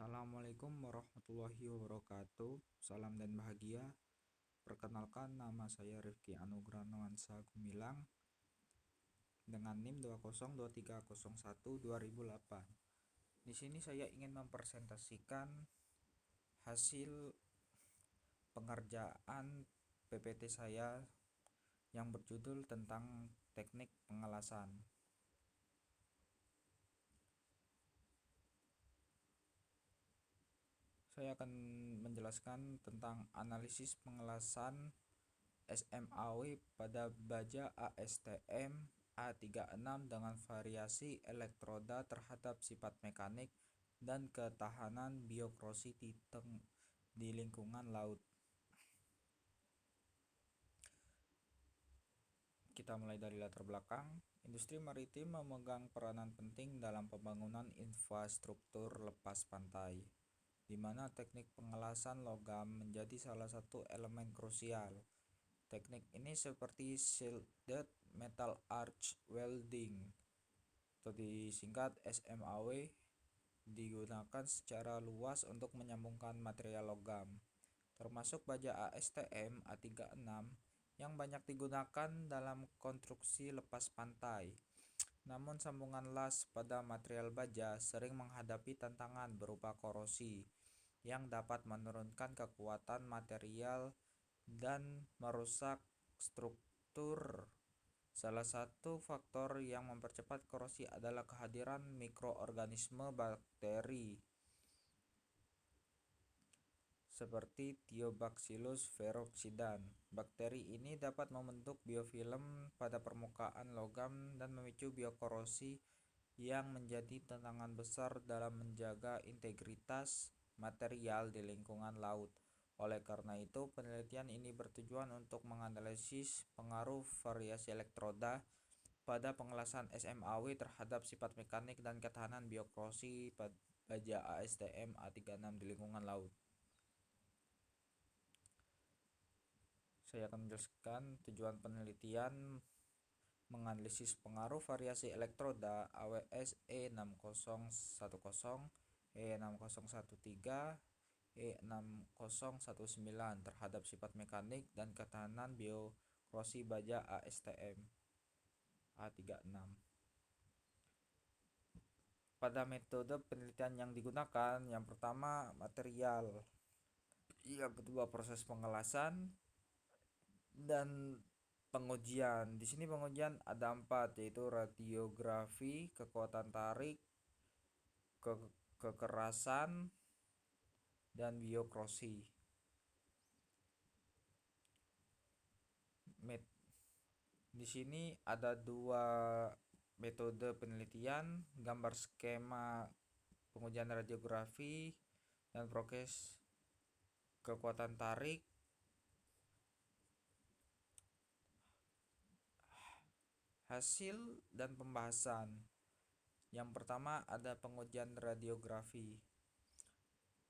Assalamualaikum warahmatullahi wabarakatuh. Salam dan bahagia. Perkenalkan, nama saya Rifki Anugrah Nuansa Gumilang dengan NIM 202301208. Di sini saya ingin mempresentasikan hasil pengerjaan PPT saya yang berjudul tentang teknik pengelasan. Saya akan menjelaskan tentang analisis pengelasan SMAW pada baja ASTM A36 dengan variasi elektroda terhadap sifat mekanik dan ketahanan biokrosi di lingkungan laut. Kita mulai dari latar belakang. Industri maritim memegang peranan penting dalam pembangunan infrastruktur lepas pantai, di mana teknik pengelasan logam menjadi salah satu elemen krusial. Teknik ini seperti shielded metal arch welding atau disingkat SMAW digunakan secara luas untuk menyambungkan material logam, termasuk baja ASTM A36 yang banyak digunakan dalam konstruksi lepas pantai. Namun sambungan las pada material baja sering menghadapi tantangan berupa korosi yang dapat menurunkan kekuatan material dan merusak struktur. Salah satu faktor yang mempercepat korosi adalah kehadiran mikroorganisme bakteri seperti Thiobacillus ferrooxidans. Bakteri ini dapat membentuk biofilm pada permukaan logam dan memicu biokorosi yang menjadi tantangan besar dalam menjaga integritas material di lingkungan laut. Oleh karena itu, penelitian ini bertujuan untuk menganalisis pengaruh variasi elektroda pada pengelasan SMAW terhadap sifat mekanik dan ketahanan biokorosi baja ASTM A36 di lingkungan laut. Saya akan menjelaskan tujuan penelitian menganalisis pengaruh variasi elektroda AWS E6010, E6013, E6019 terhadap sifat mekanik dan ketahanan biokorosi baja ASTM A36. Pada metode penelitian yang digunakan, yang pertama material, yang kedua proses pengelasan, dan pengujian. Di sini pengujian ada 4, yaitu radiografi, kekuatan tarik, kekerasan, dan biokrosi. Di sini ada 2 metode penelitian, gambar skema pengujian radiografi dan proses kekuatan tarik. Hasil dan pembahasan. Yang pertama ada pengujian radiografi.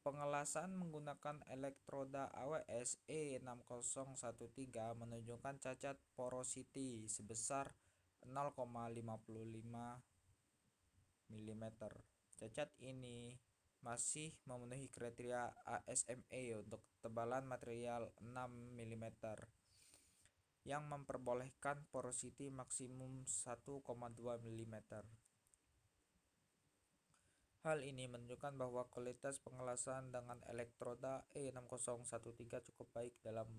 Pengelasan menggunakan elektroda AWS E6013 menunjukkan cacat porosity sebesar 0,55 mm. Cacat ini masih memenuhi kriteria ASME untuk ketebalan material 6 mm yang memperbolehkan porosity maksimum 1,2 mm. Hal ini menunjukkan bahwa kualitas pengelasan dengan elektroda E6013 cukup baik dalam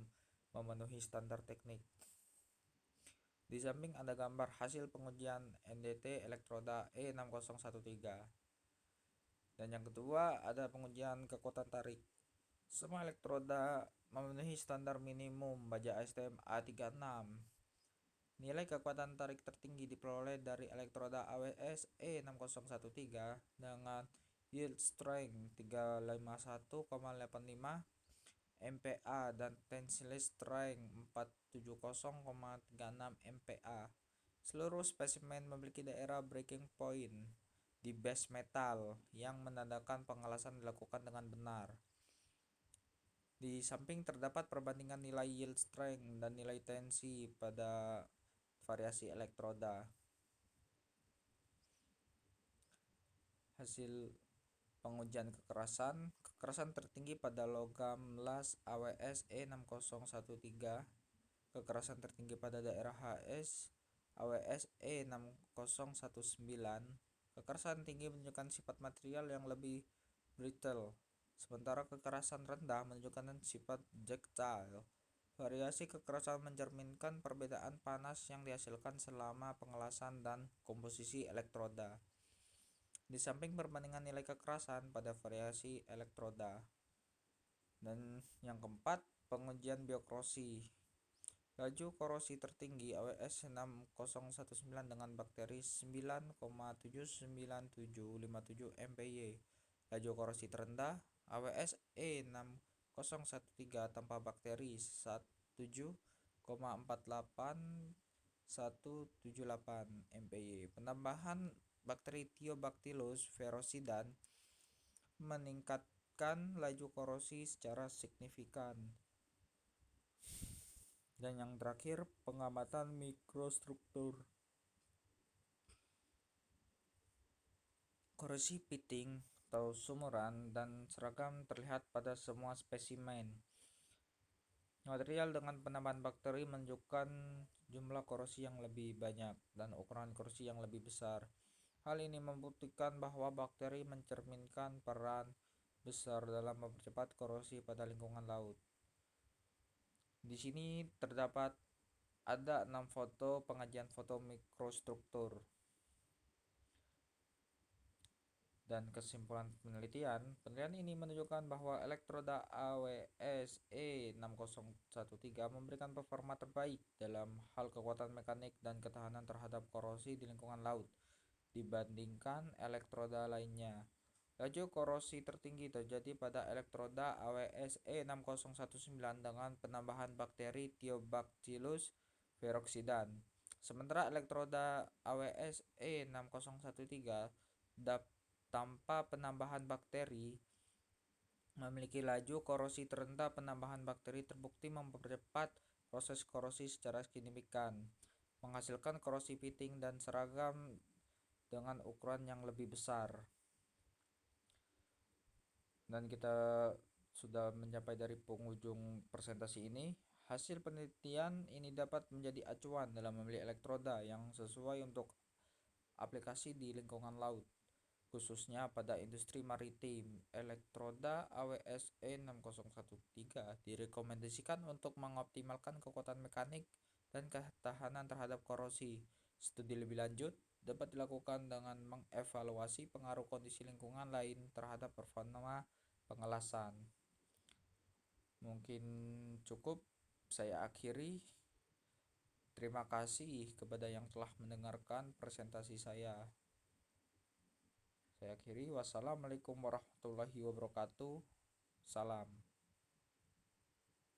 memenuhi standar teknik. Di samping ada gambar hasil pengujian NDT elektroda E6013. Dan yang kedua ada pengujian kekuatan tarik. Semua elektroda memenuhi standar minimum baja ASTM A36. Nilai kekuatan tarik tertinggi diperoleh dari elektroda AWS E6013 dengan yield strength 351,85 MPa dan tensile strength 470,36 MPa. Seluruh spesimen memiliki daerah breaking point di base metal yang menandakan pengelasan dilakukan dengan benar. Di samping terdapat perbandingan nilai yield strength dan nilai tensi pada variasi elektroda. Hasil Pengujian kekerasan tertinggi pada logam las AWS E6013, kekerasan tertinggi pada daerah HS AWS E6019. Kekerasan tinggi menunjukkan sifat material yang lebih brittle, sementara kekerasan rendah menunjukkan sifat ductile. Variasi kekerasan mencerminkan perbedaan panas yang dihasilkan selama pengelasan dan komposisi elektroda. Di samping perbandingan nilai kekerasan pada variasi elektroda. Dan yang keempat, pengujian biokorosi. Laju korosi tertinggi AWS 6019 dengan bakteri 9,79757 MPy. Laju korosi terendah AWS E6013 tanpa bakteri 17,48178 MPy. Penambahan bakteri Thiobacillus ferocidan meningkatkan laju korosi secara signifikan. Dan yang terakhir, pengamatan mikrostruktur. Korosi pitting atau sumuran dan seragam terlihat pada semua spesimen. Material dengan penambahan bakteri menunjukkan jumlah korosi yang lebih banyak dan ukuran korosi yang lebih besar. Hal ini membuktikan bahwa bakteri mencerminkan peran besar dalam mempercepat korosi pada lingkungan laut. Di sini terdapat ada 6 foto pengajian foto mikrostruktur. Dan kesimpulan penelitian ini menunjukkan bahwa elektroda AWS E6013 memberikan performa terbaik dalam hal kekuatan mekanik dan ketahanan terhadap korosi di lingkungan laut dibandingkan elektroda lainnya. Laju korosi tertinggi terjadi pada elektroda AWS E6019 dengan penambahan bakteri Thiobacillus ferocidan. Sementara elektroda AWS E6013 tanpa penambahan bakteri memiliki laju korosi terendah. Penambahan bakteri terbukti mempercepat proses korosi secara signifikan, menghasilkan korosi pitting dan seragam dengan ukuran yang lebih besar. Dan kita sudah mencapai dari penghujung presentasi ini. Hasil penelitian ini dapat menjadi acuan dalam memilih elektroda yang sesuai untuk aplikasi di lingkungan laut, khususnya pada industri maritim. Elektroda AWS E6013 direkomendasikan untuk mengoptimalkan kekuatan mekanik dan ketahanan terhadap korosi. Studi lebih lanjut dapat dilakukan dengan mengevaluasi pengaruh kondisi lingkungan lain terhadap performa pengelasan. Mungkin cukup saya akhiri. Terima kasih kepada yang telah mendengarkan presentasi saya. Saya akhiri. Wassalamualaikum warahmatullahi wabarakatuh. Salam.